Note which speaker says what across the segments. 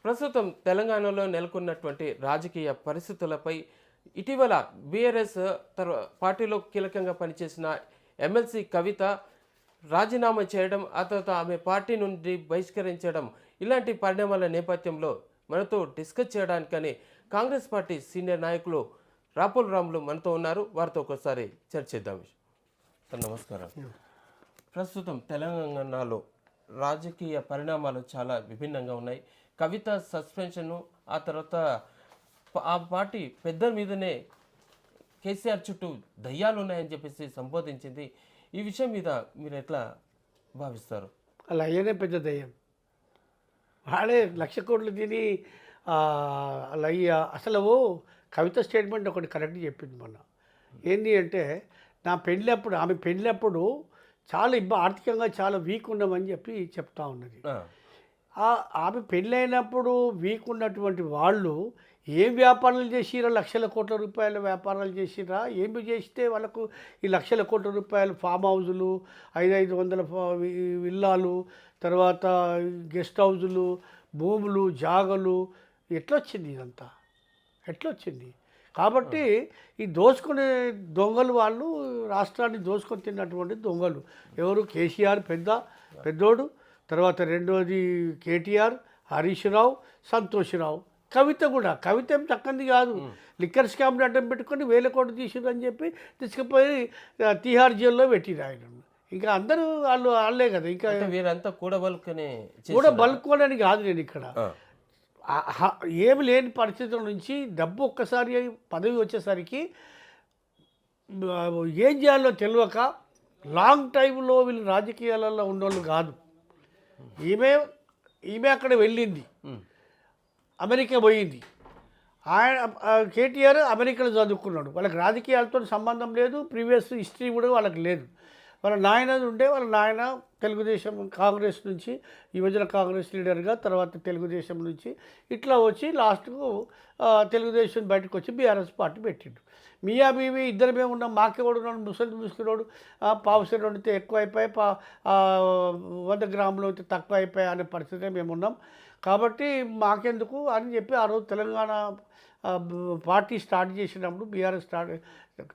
Speaker 1: ప్రస్తుతం తెలంగాణలో నెలకొన్నటువంటి రాజకీయ పరిస్థితులపై ఇటీవల బీఆర్ఎస్ పార్టీలో కీలకంగా పనిచేసిన ఎమ్మెల్సీ కవిత రాజీనామా చేయడం, ఆ తర్వాత ఆమె పార్టీ నుండి బహిష్కరించడం, ఇలాంటి పరిణామాల నేపథ్యంలో మనతో డిస్కస్ చేయడానికని కాంగ్రెస్ పార్టీ సీనియర్ నాయకులు రాపుల్ రాములు మనతో ఉన్నారు. వారితో ఒకసారి చర్చిద్దాం. సార్ నమస్కారం. ప్రస్తుతం తెలంగాణలో రాజకీయ పరిణామాలు చాలా విభిన్నంగా ఉన్నాయి. కవిత సస్పెన్షను, ఆ తర్వాత ఆ పార్టీ పెద్దల మీదనే కేసీఆర్ చుట్టూ దయ్యాలు ఉన్నాయని చెప్పేసి సంబోధించింది. ఈ విషయం మీద మీరు ఎట్లా భావిస్తారు?
Speaker 2: అలా అయ్యనే పెద్ద దయ్యం, వాడే 1,00,000 కోట్లు తిని అలా అయ్యా. అసలు కవిత స్టేట్మెంట్ ఒకటి కరెక్ట్ చెప్పింది మొన్న. ఏంటి అంటే, ఆమె పెళ్ళప్పుడు చాలా ఆర్థికంగా చాలా వీక్ ఉన్నామని చెప్పి చెప్తా ఉన్నది. ఆమె పెళ్ళైనప్పుడు వీక్ ఉన్నటువంటి వాళ్ళు ఏం వ్యాపారాలు చేసిరా? 1,00,000 కోట్ల రూపాయల వ్యాపారాలు చేసిరా? ఏమి చేస్తే వాళ్ళకు ఈ 1,00,000 కోట్ల రూపాయలు ఫామ్ హౌజులు, 500 విల్లాలు, తర్వాత గెస్ట్ హౌజులు, భూములు, జాగలు, ఎట్లొచ్చింది ఇదంతా? ఎట్లొచ్చింది? కాబట్టి ఈ దోచుకునే దొంగలు వాళ్ళు, రాష్ట్రాన్ని దోచుకొని తిన్నటువంటి దొంగలు ఎవరు? కేసీఆర్ పెద్దోడు, తర్వాత రెండోది కేటీఆర్, హరీష్ రావు, సంతోష్ రావు, కవిత కూడా. కవిత ఏం తక్కంది కాదు. లిక్కర్ స్కామ్ని అడ్డం పెట్టుకొని 1,000 కోట్లు తీసిరని చెప్పి తీసుకుపోయి తిహార్ జైల్లో పెట్టిరు ఆయన. ఇంకా అందరూ వాళ్ళే కదా. ఇంకా
Speaker 1: వీరంతా కూడా
Speaker 2: బలుకోనని కాదు. నేను ఇక్కడ ఏమి లేని పరిస్థితుల నుంచి డబ్బు ఒక్కసారి పదవి వచ్చేసరికి ఏం చేయాలో తెలియక లాంగ్ టైంలో వీళ్ళు రాజకీయాలలో ఉన్నోళ్ళు కాదు. ఈమె అక్కడ వెళ్ళింది, అమెరికా పోయింది. కేటీఆర్ అమెరికాలో చదువుకున్నాడు. వాళ్ళకి రాజకీయాలతో సంబంధం లేదు, ప్రీవియస్ హిస్టరీ కూడా వాళ్ళకి లేదు. వాళ్ళ నాయన ఉండే, వాళ్ళ నాయన తెలుగుదేశం కాంగ్రెస్ నుంచి యువజన కాంగ్రెస్ లీడర్గా, తర్వాత తెలుగుదేశం నుంచి ఇట్లా వచ్చి లాస్ట్కు తెలుగుదేశం బయటకు వచ్చి బీఆర్ఎస్ పార్టీ పెట్టిండు. మియా బీవీ ఇద్దరమే ఉన్నాం. మాకేవాడున్నాడు, ముసలి ముసుకున్నాడు, పావుసేరు వండితే ఎక్కువ అయిపోయి 100 గ్రాములు అయితే తక్కువ అయిపోయాయి అనే పరిస్థితి మేము ఉన్నాం. కాబట్టి మాకెందుకు అని చెప్పి ఆ రోజు తెలంగాణ పార్టీ స్టార్ట్ చేసినప్పుడు,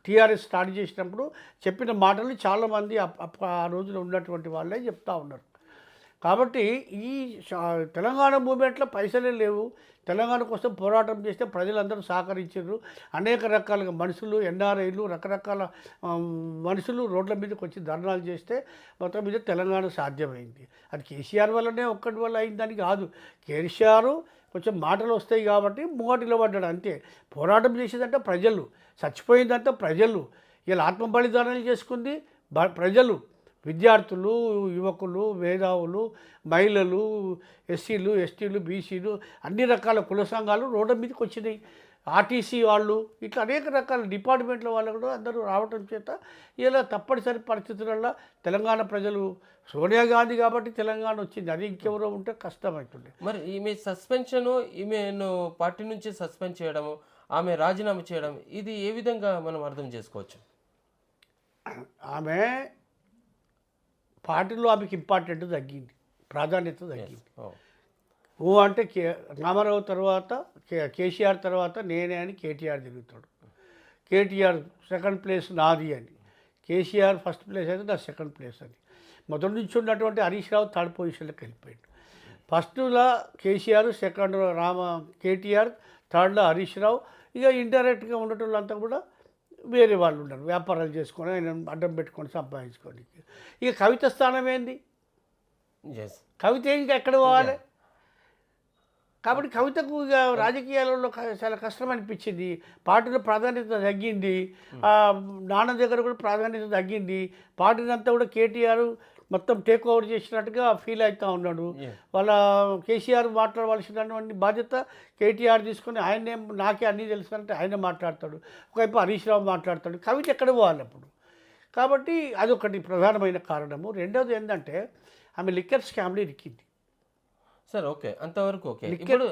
Speaker 2: టీఆర్ఎస్ స్టార్ట్ చేసినప్పుడు చెప్పిన మాటలు చాలామంది ఆ రోజున ఉన్నటువంటి వాళ్ళే చెప్తా ఉన్నారు. కాబట్టి ఈ తెలంగాణ మూమెంట్లో పైసలే లేవు. తెలంగాణ కోసం పోరాటం చేస్తే ప్రజలందరూ సహకరించారు. అనేక రకాలుగా మనుషులు, ఎన్ఆర్ఐలు, రకరకాల మనుషులు రోడ్ల మీదకి వచ్చి ధర్నాలు చేస్తే మొత్తం మీద తెలంగాణ సాధ్యమైంది. అది కేసీఆర్ వల్లనే ఒక్కటి వల్ల అయిందని కాదు. కేసీఆర్ కొంచెం మాటలు వస్తాయి కాబట్టి ముంగటిలో పడ్డాడు అంతే. పోరాటం చేసేదంటే ప్రజలు, చచ్చిపోయిందంటే ప్రజలు, ఇలా ఆత్మ బలిదానాలు చేసుకుంది ప్రజలు, విద్యార్థులు, యువకులు, మేధావులు, మహిళలు, ఎస్సీలు, ఎస్టీలు, బీసీలు, అన్ని రకాల కుల సంఘాలు రోడ్డు మీదకి వచ్చినాయి. ఆర్టీసీ వాళ్ళు, ఇట్లా అనేక రకాల డిపార్ట్మెంట్ల వాళ్ళు కూడా అందరూ రావటం చేత ఇలా తప్పనిసరి పరిస్థితులలో తెలంగాణ ప్రజలు, సోనియా గాంధీ కాబట్టి తెలంగాణ వచ్చింది. అది ఇంకెవరో ఉంటే కష్టమవుతుండే.
Speaker 1: మరి ఈమె సస్పెన్షను, ఈమెను పార్టీ నుంచి సస్పెండ్ చేయడము, ఆమె రాజీనామా చేయడం, ఇది ఏ విధంగా మనం అర్థం చేసుకోవచ్చు?
Speaker 2: ఆమె పార్టీలో ఆమెకి ఇంపార్టెంట్ తగ్గింది, ప్రాధాన్యత తగ్గింది. అంటే రామారావు తర్వాత కేసీఆర్ తర్వాత నేనే అని కేటీఆర్ తిరుగుతాడు. కేటీఆర్ సెకండ్ ప్లేస్ నాది అని, కేసీఆర్ ఫస్ట్ ప్లేస్ అయితే నా సెకండ్ ప్లేస్ అని. మొదటి నుంచి ఉన్నటువంటి హరీష్ రావు థర్డ్ పొజిషన్లోకి వెళ్ళిపోయాడు. ఫస్ట్లో కేసీఆర్, సెకండ్ కేటీఆర్, థర్డ్లో హరీష్ రావు. ఇక ఇండైరెక్ట్గా ఉండేటోళ్ళంతా కూడా వేరే వాళ్ళు ఉన్నారు, వ్యాపారాలు చేసుకొని ఆయన అడ్డం పెట్టుకొని సంపాదించుకొని. ఇక కవిత స్థానం ఏంది? కవిత ఇంకా ఎక్కడ పోవాలి? కాబట్టి కవితకు ఇక రాజకీయాలలో చాలా కష్టం అనిపించింది. పార్టీలో ప్రాధాన్యత తగ్గింది, నాన్న దగ్గర కూడా ప్రాధాన్యత తగ్గింది. పార్టీని అంతా కూడా కేటీఆర్ మొత్తం టేక్ ఓవర్ చేసినట్టుగా ఫీల్ అవుతూ ఉన్నాడు. వాళ్ళ కేసీఆర్ మాట్లాడవలసినటువంటి బాధ్యత కేటీఆర్ తీసుకొని ఆయనే, నాకే అన్నీ తెలుసు అంటే ఆయన మాట్లాడతాడు. ఒకవైపు హరీష్ రావు మాట్లాడతాడు. కవిత ఎక్కడ పోవాలి అప్పుడు? కాబట్టి అదొకటి ప్రధానమైన కారణము. రెండవది ఏంటంటే, ఆమె లిక్కర్ స్కామ్లో ఇరికింది.
Speaker 1: సార్ ఓకే, అంతవరకు ఓకే. ఇప్పుడు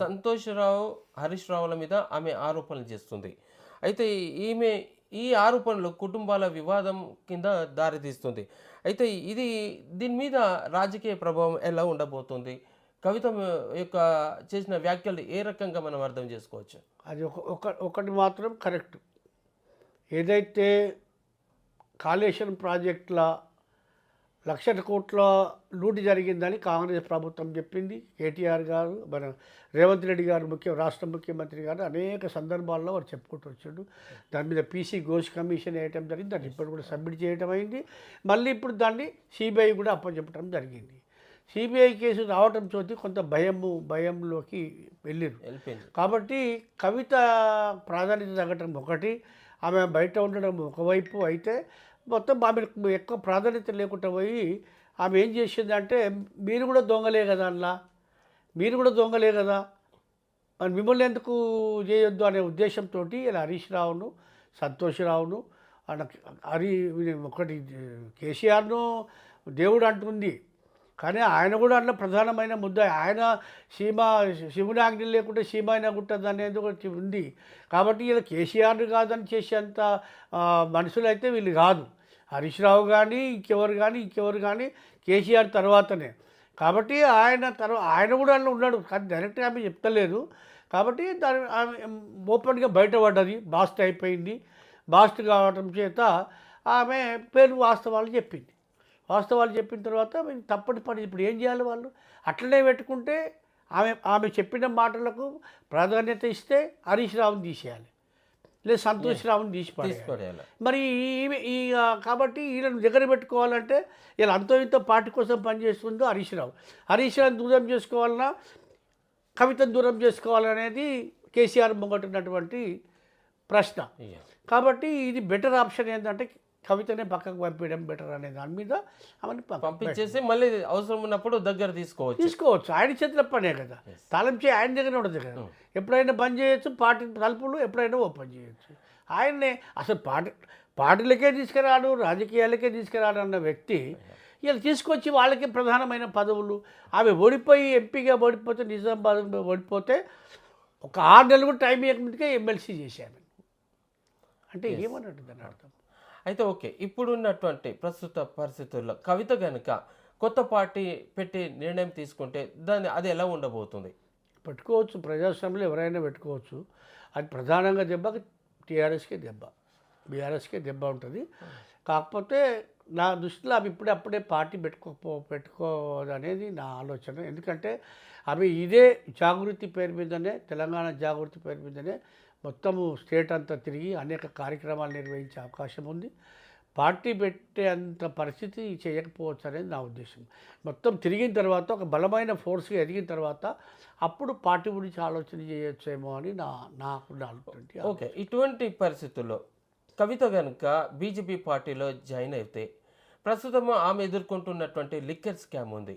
Speaker 1: సంతోష్ రావు, హరీష్ రావుల మీద ఆమె ఆరోపణలు చేస్తుంది. అయితే ఈ ఆరోపణలు కుటుంబాల వివాదం కింద దారితీస్తుంది. అయితే దీని మీద రాజకీయ ప్రభావం ఎలా ఉండబోతుంది? కవిత యొక్క చేసిన వ్యాఖ్యలు ఏ రకంగా మనం అర్థం చేసుకోవచ్చు?
Speaker 2: అది ఒకటి మాత్రం కరెక్ట్. ఏదైతే కాళేశ్వరం ప్రాజెక్టుల 1,00,000 కోట్ల లూటి జరిగిందని కాంగ్రెస్ ప్రభుత్వం చెప్పింది. కేటీఆర్ గారు, మన రేవంత్ రెడ్డి గారు రాష్ట్ర ముఖ్యమంత్రి గారు అనేక సందర్భాల్లో వారు చెప్పుకుంటూ వచ్చాడు. దాని మీద పీసీ ఘోష్ కమిషన్ వేయటం జరిగింది. దాన్ని ఇప్పుడు కూడా సబ్మిట్ చేయడం అయింది. మళ్ళీ ఇప్పుడు దాన్ని సిబిఐ కూడా అప్పచెప్పడం జరిగింది. సిబిఐ కేసు రావడంతో కొంత భయంలోకి వెళ్ళింది. కాబట్టి కవిత ప్రాధాన్యత తగ్గటం ఒకటి, ఆమె బయట ఉండడం ఒకవైపు అయితే, మొత్తం ఆమెకు ఎక్కువ ప్రాధాన్యత లేకుండా పోయి ఆమె ఏం చేసిందంటే, మీరు కూడా దొంగలే కదా అలా, మీరు కూడా దొంగలే కదా, మరి మిమ్మల్ని ఎందుకు చేయొద్దు అనే ఉద్దేశంతో ఇలా హరీష్ రావును, సంతోష్ రావును ఒకటి కేసీఆర్ను దేవుడు అంటుంది, కానీ ఆయన కూడా అట్లా ప్రధానమైన ముద్ద. ఆయన శివుని ఆజ్ఞ లేకుంటే సీమైన గుట్టదు అనేది ఒకటి ఉంది. కాబట్టి ఇలా కేసీఆర్ కాదని చేసేంత మనుషులు అయితే వీళ్ళు కాదు. హరీష్ రావు కానీ ఇంకెవరు కానీ కేసీఆర్ తర్వాతనే. కాబట్టి ఆయన కూడా అలా ఉన్నాడు, కానీ డైరెక్ట్గా ఆమె చెప్తలేదు. కాబట్టి దాని ఆమె ఓపెన్గా బయటపడ్డది, బాస్ట్ అయిపోయింది. బాస్ట్ కావడం చేత ఆమె పేరు వాస్తవాలు చెప్పింది. వాస్తవాలు చెప్పిన తర్వాత తప్పని పని ఇప్పుడు ఏం చేయాలి వాళ్ళు? అట్లనే పెట్టుకుంటే ఆమె చెప్పిన మాటలకు ప్రాధాన్యత ఇస్తే హరీష్ రావుని తీసేయాలి, లేదు సంతోష్ రావుని తీసిపడేయాలి. మరి కాబట్టి వీళ్ళని దగ్గర పెట్టుకోవాలంటే వీళ్ళు అంతో ఇంతో పార్టీ కోసం పనిచేస్తుందో హరీష్ రావుని దూరం చేసుకోవాలన్నా కవితను దూరం చేసుకోవాలనేది కేసీఆర్ ముంగట్టున్నటువంటి ప్రశ్న. కాబట్టి ఇది బెటర్ ఆప్షన్ ఏంటంటే కవితనే పక్కకు పంపించడం బెటర్ అనే దాని మీద ఆమెను
Speaker 1: పంపించేసి మళ్ళీ అవసరం ఉన్నప్పుడు దగ్గర తీసుకోవచ్చు.
Speaker 2: ఆయన చేతిలో పనే కదా, తాళం చేయి ఆయన దగ్గర ఉండదు కదా. ఎప్పుడైనా బంద్ చేయొచ్చు, పార్టీ తలుపులు ఎప్పుడైనా ఓపెన్ చేయొచ్చు. ఆయన్నే అసలు పార్టీలకే తీసుకురాడు, రాజకీయాలకే తీసుకురాడు అన్న వ్యక్తి ఇలా తీసుకొచ్చి వాళ్ళకి ప్రధానమైన పదవులు. ఆమె ఎంపీగా ఓడిపోతే, నిజామాబాద్ ఓడిపోతే ఒక 6 నెలలు కూడా టైం ఇవ్వకముందుకే ఎమ్మెల్సీ చేశాను అంటే ఏమన్నట్టు దాని అర్థం.
Speaker 1: అయితే ఓకే, ఇప్పుడున్నటువంటి ప్రస్తుత పరిస్థితుల్లో కవిత కనుక కొత్త పార్టీ పెట్టి నిర్ణయం తీసుకుంటే అది ఎలా ఉండబోతుంది?
Speaker 2: పెట్టుకోవచ్చు, ప్రజాస్వామ్యంలో ఎవరైనా పెట్టుకోవచ్చు. అది ప్రధానంగా దెబ్బ టీఆర్ఎస్కే దెబ్బ, బీఆర్ఎస్కే దెబ్బ ఉంటుంది. కాకపోతే నా దృష్టిలో అవి అప్పుడే పార్టీ పెట్టుకోదనేది నా ఆలోచన. ఎందుకంటే అవి ఇదే జాగృతి పేరు మీదనే, తెలంగాణ జాగృతి పేరు మీదనే మొత్తము స్టేట్ అంతా తిరిగి అనేక కార్యక్రమాలు నిర్వహించే అవకాశం ఉంది. పార్టీ పెట్టే అంత పరిస్థితి చేయకపోవచ్చు అనేది నా ఉద్దేశం. మొత్తం తిరిగిన తర్వాత ఒక బలమైన ఫోర్స్గా ఎదిగిన తర్వాత అప్పుడు పార్టీ గురించి ఆలోచన చేయొచ్చేమో అని నాకు ఆలోచన.
Speaker 1: ఓకే, ఇటువంటి పరిస్థితుల్లో కవిత కనుక బీజేపీ పార్టీలో జాయిన్ అయితే ప్రస్తుతం ఆమె ఎదుర్కొంటున్నటువంటి లిక్కర్ స్కామ్ ఉంది.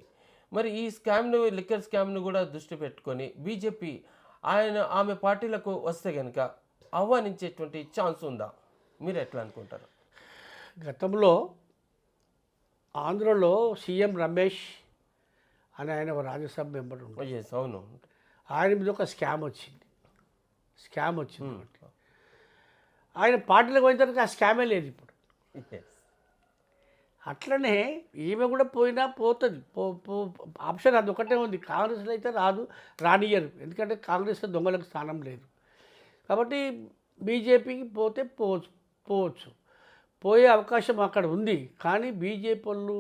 Speaker 1: మరి ఈ లిక్కర్ స్కామ్ను కూడా దృష్టి పెట్టుకొని బీజేపీ ఆమె పార్టీలకు వస్తే కనుక ఆహ్వానించేటువంటి ఛాన్స్ ఉందా? మీరు ఎట్లా అనుకుంటారు?
Speaker 2: గతంలో ఆంధ్రలో సీఎం రమేష్ అని ఆయన ఒక రాజ్యసభ మెంబర్ ఉంటాడు.
Speaker 1: అవును,
Speaker 2: ఆయన మీద ఒక స్కామ్ వచ్చింది. ఆయన పార్టీలకు పోయిన తర్వాత ఆ స్కామే లేదు ఇప్పుడు. అట్లనే ఈమె కూడా పోయినా పోతుంది, ఆప్షన్ అది ఒకటే ఉంది. కాంగ్రెస్లో అయితే రానియరు, ఎందుకంటే కాంగ్రెస్లో దొంగలకు స్థానం లేదు. కాబట్టి బీజేపీకి పోవచ్చు, పోయే అవకాశం అక్కడ ఉంది. కానీ బీజేపీ వాళ్ళు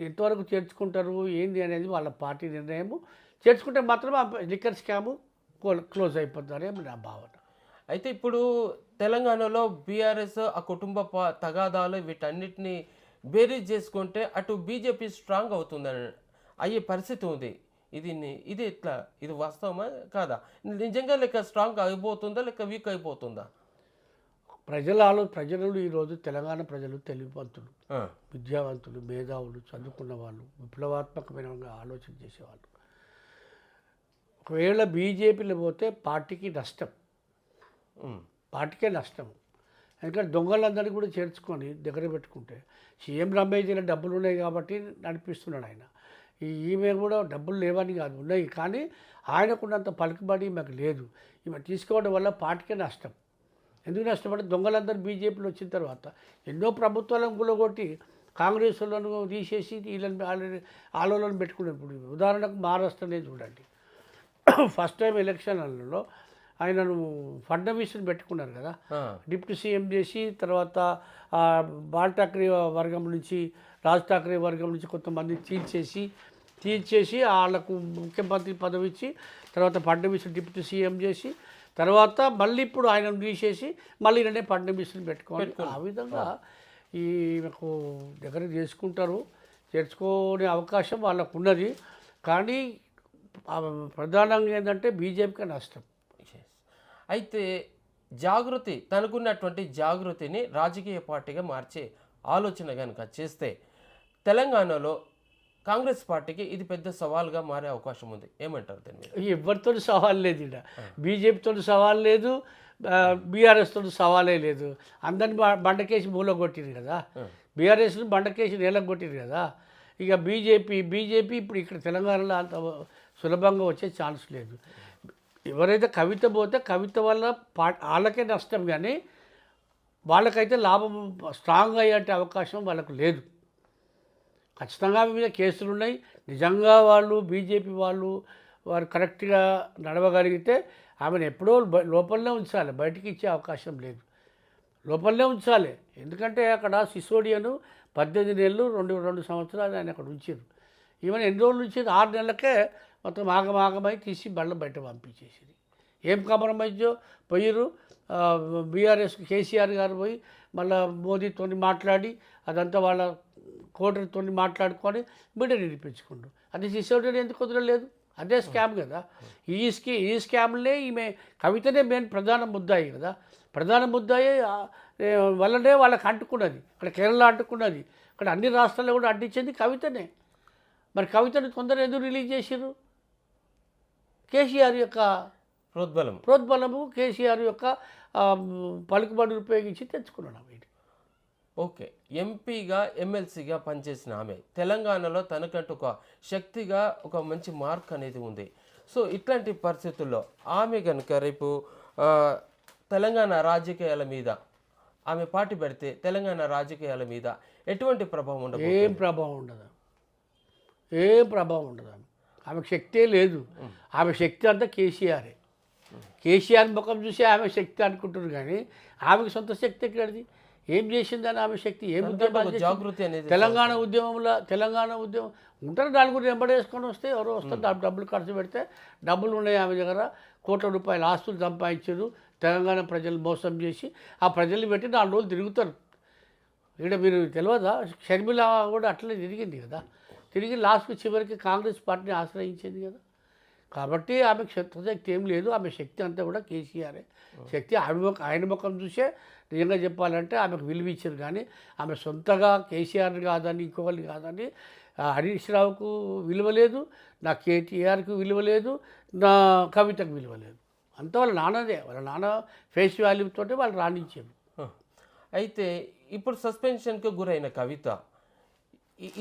Speaker 2: ఎంతవరకు చేర్చుకుంటారు ఏంది అనేది వాళ్ళ పార్టీ నిర్ణయము. చేర్చుకుంటే మాత్రం ఆ లిక్కర్ స్కాము క్లోజ్ అయిపోతారని నా భావన.
Speaker 1: అయితే ఇప్పుడు తెలంగాణలో బీఆర్ఎస్ ఆ కుటుంబ తగాదాలు వీటన్నిటిని బేరీజ్ చేసుకుంటే అటు బీజేపీ స్ట్రాంగ్ అవుతుందని అయ్యే పరిస్థితి ఉంది. ఇది ఎట్లా, ఇది వాస్తవమా కాదా? నిజంగా లెక్క స్ట్రాంగ్ అయిపోతుందా లేక వీక్ అయిపోతుందా?
Speaker 2: ప్రజలు ఈరోజు తెలంగాణ ప్రజలు తెలివివంతులు, విద్యావంతులు, మేధావులు, చదువుకున్న వాళ్ళు, విప్లవాత్మకమైన ఆలోచన చేసేవాళ్ళు. ఒకవేళ బీజేపీలో పోతే పార్టీకే నష్టం. ఎందుకంటే దొంగలందరినీ కూడా చేర్చుకొని దగ్గర పెట్టుకుంటే సీఎం రమేష్ డబ్బులు ఉన్నాయి కాబట్టి నడిపిస్తున్నాడు ఆయన. ఈమె కూడా డబ్బులు లేవని కాదు, ఉన్నాయి, కానీ ఆయనకున్నంత పలుకుబడి మాకు లేదు. ఈమె తీసుకోవడం వల్ల పార్టీకే నష్టం. ఎందుకు నష్టపడి దొంగలందరూ బీజేపీలో వచ్చిన తర్వాత ఎన్నో ప్రభుత్వాలను గులగొట్టి కాంగ్రెస్ వాళ్ళను తీసేసి వీళ్ళని ఆల్రెడీ ఆలోలను పెట్టుకున్నారు. ఇప్పుడు ఉదాహరణకు మహారాష్ట్రనే చూడండి. ఫస్ట్ టైం ఎలక్షన్లలో ఆయనను ఫడ్నవీస్ని పెట్టుకున్నారు కదా, డిప్యూటీ సీఎం చేసి తర్వాత బాల్ ఠాక్రే వర్గం నుంచి రాజ్ ఠాక్రే వర్గం నుంచి కొంతమంది తీర్చేసి వాళ్ళకు ముఖ్యమంత్రి పదవి ఇచ్చి తర్వాత ఫడ్నవీస్ డిప్యూటీ సీఎం చేసి తర్వాత మళ్ళీ ఇప్పుడు ఆయనను తీసేసి మళ్ళీ ఈయననే ఫడ్నవీస్ని పెట్టుకోవాలి. ఆ విధంగా ఈమెకు దగ్గర చేర్చుకునే అవకాశం వాళ్ళకు ఉన్నది. కానీ ప్రధానంగా ఏంటంటే బీజేపీకి నష్టం.
Speaker 1: అయితే తనకున్నటువంటి జాగృతిని రాజకీయ పార్టీగా మార్చే ఆలోచన కనుక చేస్తే తెలంగాణలో కాంగ్రెస్ పార్టీకి ఇది పెద్ద సవాల్గా మారే అవకాశం ఉంది. ఏమంటారు దీని మీద?
Speaker 2: ఎవరితో సవాల్ లేదు, ఇక్కడ బీజేపీతో సవాల్ లేదు, బీఆర్ఎస్తో సవాలే లేదు. అందరిని బండకేసి మూల కొట్టిరు కదా, బీఆర్ఎస్ని బండకేసి నేల కొట్టిరు కదా. ఇక బీజేపీ ఇప్పుడు ఇక్కడ తెలంగాణలో అంత సులభంగా వచ్చే ఛాన్స్ లేదు. ఎవరైతే కవిత పోతే కవిత వల్ల వాళ్ళకే నష్టం, కానీ వాళ్ళకైతే లాభం స్ట్రాంగ్ అయ్యే అవకాశం వాళ్ళకు లేదు. ఖచ్చితంగా మీద కేసులు ఉన్నాయి. నిజంగా బీజేపీ వారు కరెక్ట్గా నడవగలిగితే ఆమెను ఎప్పుడో లోపలనే ఉంచాలి, బయటికి ఇచ్చే అవకాశం లేదు. లోపలనే ఉంచాలి. ఎందుకంటే అక్కడ సిసోడియను 18 నెలలు 2 సంవత్సరాలు ఆయన అక్కడ ఉంచారు. ఈవెన్ ఎన్ని రోజులు ఉంచారు? 6 నెలలకే మొత్తం ఆగమై తీసి బయట పంపించేసింది. ఏం కాంప్రమైజో పోయిర్రు. బీఆర్ఎస్ కేసీఆర్ గారు పోయి మళ్ళీ మోదీతో మాట్లాడి అదంతా వాళ్ళ కోటరితో మాట్లాడుకొని మీడియా నిరూపించుకుంటారు. అది సిసోడియన్ ఎందుకు కుదరలేదు? అదే స్కామ్ కదా. ఈ స్కామ్లే ఈమె కవితనే మెయిన్ ప్రధాన ముద్దాయి కదా. ప్రధాన ముద్దాయి వల్లనే వాళ్ళకి అంటుకున్నది. అక్కడ కేరళ అంటుకున్నది, అక్కడ అన్ని రాష్ట్రాల్లో కూడా అంటించింది కవితనే. మరి కవితను తొందరగా ఎందుకు రిలీజ్ చేసిర్రు? కేసీఆర్ యొక్క ప్రోద్బలము, కేసీఆర్ యొక్క పలుకుబడిని ఉపయోగించి తెచ్చుకున్నాడు ఆమె.
Speaker 1: ఓకే, ఎంపీగా ఎమ్మెల్సీగా పనిచేసిన ఆమె తెలంగాణలో తనకంటూ ఒక శక్తిగా ఒక మంచి మార్క్ అనేది ఉంది. సో ఇట్లాంటి పరిస్థితుల్లో ఆమె కనుక రేపు తెలంగాణ రాజకీయాల మీద ఆమె పార్టీ పెడితే తెలంగాణ రాజకీయాల మీద ఎటువంటి ప్రభావం ఉండదు?
Speaker 2: ఏం ప్రభావం ఉండదు. ఆమెకు శక్తే లేదు. ఆమె శక్తి అంతా కేసీఆర్ ముఖం చూసి ఆమె శక్తి అనుకుంటున్నారు, కానీ ఆమెకు సొంత శక్తి ఎక్కడిది? ఏం చేసిందని ఆమె శక్తి? ఏం ఉద్యమం?
Speaker 1: జాగృతి అనేది తెలంగాణ
Speaker 2: ఉద్యమం ఉంటారు. 4 వెంబడేసుకొని వస్తే ఎవరో వస్తారు, డబ్బులు ఖర్చు పెడితే డబ్బులు ఉన్నాయి ఆమె దగ్గర. కోట్ల రూపాయల ఆస్తులు సంపాదించారు. తెలంగాణ ప్రజలు మోసం చేసి ఆ ప్రజల్ని పెట్టి 4 రోజులు తిరుగుతారు. ఇక్కడ మీరు తెలియదా, షర్మిల కూడా అట్లనే తిరిగింది కదా. తిరిగి లాస్ట్కి చివరికి కాంగ్రెస్ పార్టీని ఆశ్రయించింది కదా. కాబట్టి ఆమెకు శక్తి ఏం లేదు. ఆమె శక్తి అంతా కూడా కేసీఆరే శక్తి. ఆయన ముఖం చూసే నిజంగా చెప్పాలంటే ఆమెకు విలువ ఇచ్చారు, కానీ ఆమె సొంతగా కేసీఆర్ కాదని ఇంకొకరిని కాదని హరీష్ రావుకు విలువ లేదు, నా కేటీఆర్కు విలువ లేదు, నా కవితకు విలువ లేదు. అంతా వాళ్ళ నాన్నదే. వాళ్ళ నాన్న ఫేస్ వాల్యూతో వాళ్ళు రాణించారు.
Speaker 1: అయితే ఇప్పుడు సస్పెన్షన్కి గురైన కవిత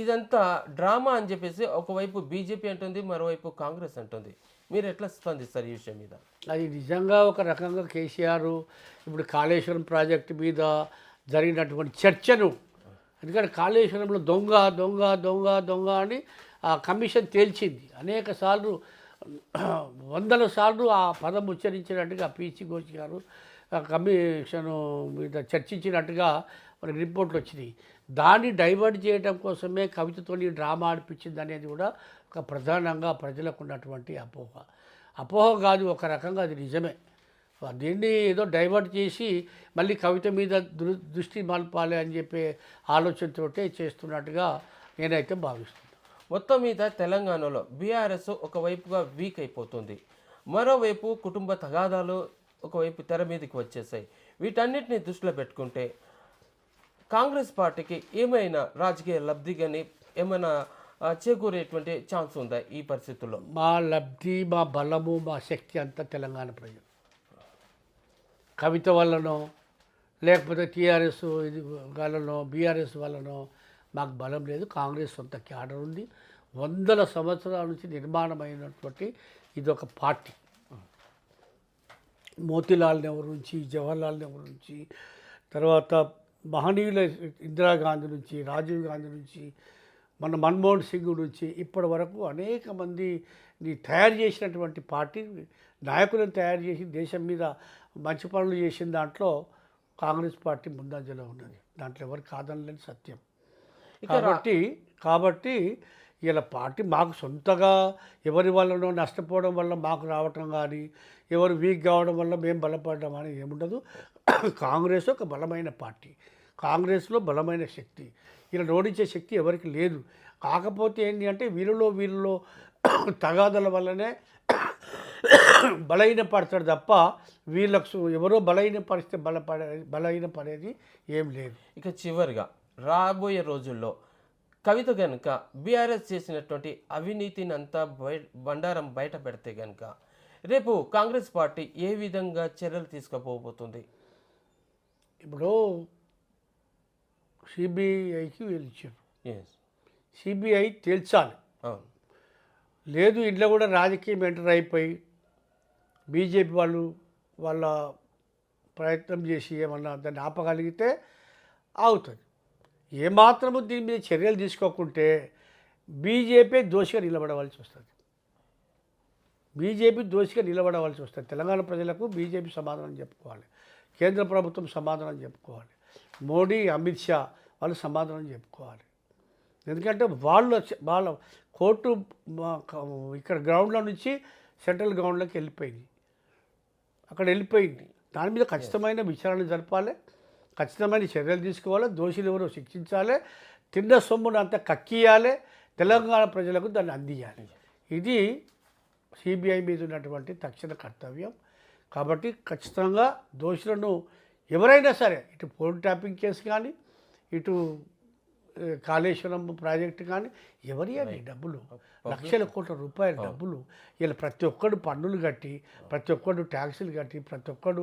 Speaker 1: ఇదంతా డ్రామా అని చెప్పేసి ఒకవైపు బీజేపీ అంటుంది, మరోవైపు కాంగ్రెస్ అంటుంది. మీరు ఎట్లా స్పందిస్తారు ఈ విషయం మీద?
Speaker 2: అది నిజంగా ఒక రకంగా కేసీఆర్ ఇప్పుడు కాళేశ్వరం ప్రాజెక్టు మీద జరిగినటువంటి చర్చను, ఎందుకంటే కాళేశ్వరంలో దొంగ అని ఆ కమిషన్ తేల్చింది. అనేక సార్లు 100 సార్లు ఆ పదం ఉచ్చరించినట్టుగా పీచి ఘోష్ గారు కమిషను మీద చర్చించినట్టుగా మనకి రిపోర్ట్లు వచ్చినాయి. దాన్ని డైవర్ట్ చేయడం కోసమే కవితతో డ్రామా ఆడిపించింది అనేది కూడా ఒక ప్రధానంగా ప్రజలకు ఉన్నటువంటి అపోహ కాదు, ఒక రకంగా అది నిజమే. దీన్ని ఏదో డైవర్ట్ చేసి మళ్ళీ కవిత మీద దృష్టి మలపాలి అని చెప్పే ఆలోచనతోటే చేస్తున్నట్టుగా నేనైతే భావిస్తున్నాను.
Speaker 1: మొత్తం మీద తెలంగాణలో బీఆర్ఎస్ ఒకవైపుగా వీక్ అయిపోతుంది, మరోవైపు కుటుంబ తగాదాలు ఒకవైపు తెర మీదకి వచ్చేసాయి. వీటన్నిటిని దృష్టిలో పెట్టుకుంటే కాంగ్రెస్ పార్టీకి ఏమైనా రాజకీయ లబ్ధి కానీ ఏమైనా చేకూరేటువంటి ఛాన్స్ ఉందా ఈ పరిస్థితుల్లో?
Speaker 2: మా లబ్ధి, మా బలము, మా శక్తి అంతా తెలంగాణ ప్రజలు. కవిత వల్లనో లేకపోతే టీఆర్ఎస్ వల్లనో బీఆర్ఎస్ వల్లనో మాకు బలం లేదు. కాంగ్రెస్ సొంత క్యాడర్ ఉంది. 100 సంవత్సరాల నుంచి నిర్మాణమైనటువంటి ఇదొక పార్టీ. మోతీలాల్ నెహ్రూ నుంచి, జవహర్లాల్ నెహ్రూ నుంచి, తర్వాత మహనీయుల ఇందిరాగాంధీ నుంచి, రాజీవ్ గాంధీ నుంచి, మన మన్మోహన్ సింగ్ నుంచి ఇప్పటి వరకు అనేక మందిని తయారు చేసినటువంటి పార్టీ, నాయకులను తయారు చేసి దేశం మీద మంచి పనులు చేసిన దాంట్లో కాంగ్రెస్ పార్టీ ముందంజలో ఉన్నది. దాంట్లో ఎవరు కాదనలేని సత్యం. కాబట్టి ఇలా పార్టీ మాకు సొంతగా ఎవరి వల్లనో నష్టపోవడం వల్ల మాకు రావటం కానీ, ఎవరు వీక్ కావడం వల్ల మేము బలపడడం అని ఏముండదు. కాంగ్రెస్ ఒక బలమైన పార్టీ, కాంగ్రెస్లో బలమైన శక్తి, ఇలా ఓడించే శక్తి ఎవరికి లేదు. కాకపోతే ఏంటి అంటే వీళ్ళలో తగాదల వల్లనే బలహీనపడతాడు తప్ప వీళ్ళకు ఎవరో బలహీనపరిస్తే బలహీనపడేది ఏం లేదు.
Speaker 1: ఇక చివరిగా రాబోయే రోజుల్లో కవిత కనుక బీఆర్ఎస్ చేసినటువంటి అవినీతిని అంతా బండారం బయట పెడితే కనుక రేపు కాంగ్రెస్ పార్టీ ఏ విధంగా చర్యలు తీసుకుపోబోతుంది?
Speaker 2: ఇప్పుడు సిబిఐకి వీళ్ళు ఇచ్చారు, సిబిఐ తేల్చాలి. లేదు ఇంట్లో కూడా రాజకీయం ఎంటర్ అయిపోయి బీజేపీ వాళ్ళు వాళ్ళ ప్రయత్నం చేసి ఏమన్నా దాన్ని ఆపగలిగితే ఆగుతుంది. ఏమాత్రము దీని మీద చర్యలు తీసుకోకుంటే బీజేపీ దోషిగా నిలబడవలసి వస్తుంది. బీజేపీ దోషిగా నిలబడవలసి వస్తుంది. తెలంగాణ ప్రజలకు బీజేపీ సమాధానం చెప్పుకోవాలి, కేంద్ర ప్రభుత్వం సమాధానం చెప్పుకోవాలి, మోడీ అమిత్ షా వాళ్ళు సమాధానం చెప్పుకోవాలి. ఎందుకంటే వాళ్ళ కోర్టు ఇక్కడ గ్రౌండ్లో నుంచి సెంట్రల్ గ్రౌండ్లోకి వెళ్ళిపోయింది, అక్కడ వెళ్ళిపోయింది. దాని మీద ఖచ్చితమైన విచారణ జరపాలి, ఖచ్చితమైన చర్యలు తీసుకోవాలి, దోషులు ఎవరో శిక్షించాలి, తిన్న సొమ్మును అంతా కక్కియాలి, తెలంగాణ ప్రజలకు దాన్ని అందియాలి. ఇది సిబిఐ మీద ఉన్నటువంటి తక్షణ కర్తవ్యం. కాబట్టి ఖచ్చితంగా దోషులను ఎవరైనా సరే, ఇటు ఫోన్ ట్యాపింగ్ కేసు కానీ, ఇటు కాళేశ్వరం ప్రాజెక్టు కానీ, ఎవరి అని డబ్బులు లక్షల కోట్ల రూపాయల డబ్బులు ఇలా ప్రతి ఒక్కడు పన్నులు కట్టి, ప్రతి ఒక్కడు ట్యాక్సులు కట్టి, ప్రతి ఒక్కడు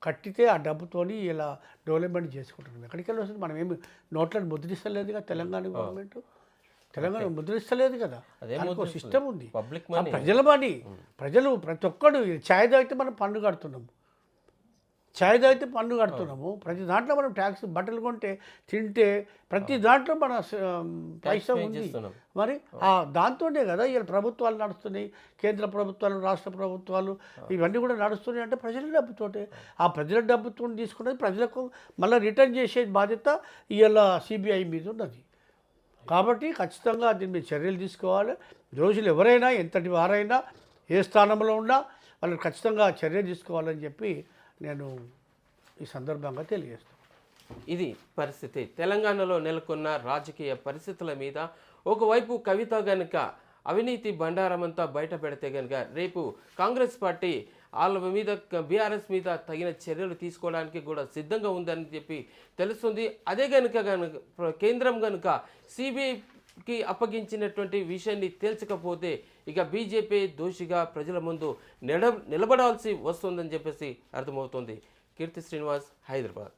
Speaker 2: కట్టితే ఆ డబ్బుతోని ఇలా డెవలప్మెంట్ చేసుకుంటున్నాం. ఎక్కడికి వెళ్ళి వస్తుంది? మనం ఏమి నోట్లను ముద్రిస్తలేదు కదా తెలంగాణ గవర్నమెంట్, తెలంగాణ ముద్రిస్తలేదు కదా. దానికి ఒక సిస్టమ్ ఉంది, ప్రజల మనీ, ప్రజలు ప్రతి ఒక్కడు ఛాయ్ తాగితే మనం పన్ను కడుతున్నాము, ఛాయ్ తాగితే పన్ను కడుతున్నాము, ప్రతి దాంట్లో మనం ట్యాక్స్, బట్టలు కొంటే, తింటే ప్రతి దాంట్లో మన పైసా ఉంది. మరి దాంతోనే కదా ఇలా ప్రభుత్వాలు నడుస్తున్నాయి, కేంద్ర ప్రభుత్వాలు, రాష్ట్ర ప్రభుత్వాలు ఇవన్నీ కూడా నడుస్తున్నాయి. అంటే ప్రజల డబ్బుతోటే, ఆ ప్రజల డబ్బుతో తీసుకున్నది ప్రజలకు మళ్ళీ రిటర్న్ చేసే బాధ్యత ఇలా సిబిఐ మీద ఉన్నది. కాబట్టి ఖచ్చితంగా దీని మీద చర్యలు తీసుకోవాలి. దోషులు ఎవరైనా, ఎంతటి వారైనా, ఏ స్థానంలో ఉన్నా వాళ్ళని ఖచ్చితంగా చర్య తీసుకోవాలని చెప్పి నేను ఈ సందర్భంగా తెలియజేస్తాను.
Speaker 1: ఇది పరిస్థితి. తెలంగాణలో నెలకొన్న రాజకీయ పరిస్థితుల మీద ఒకవైపు కవిత గనుక అవినీతి బండారమంతా బయట పెడితే కనుక రేపు కాంగ్రెస్ పార్టీ వాళ్ళ మీద, బీఆర్ఎస్ మీద తగిన చర్యలు తీసుకోవడానికి కూడా సిద్ధంగా ఉందని చెప్పి తెలుస్తుంది. అదే కనుక కేంద్రం కనుక సిబిఐకి అప్పగించినటువంటి విషయాన్ని తేల్చకపోతే ఇక బీజేపీ దోషిగా ప్రజల ముందు నిలబడాల్సి వస్తుందని చెప్పేసి అర్థమవుతుంది. కీర్తి శ్రీనివాస్, హైదరాబాద్.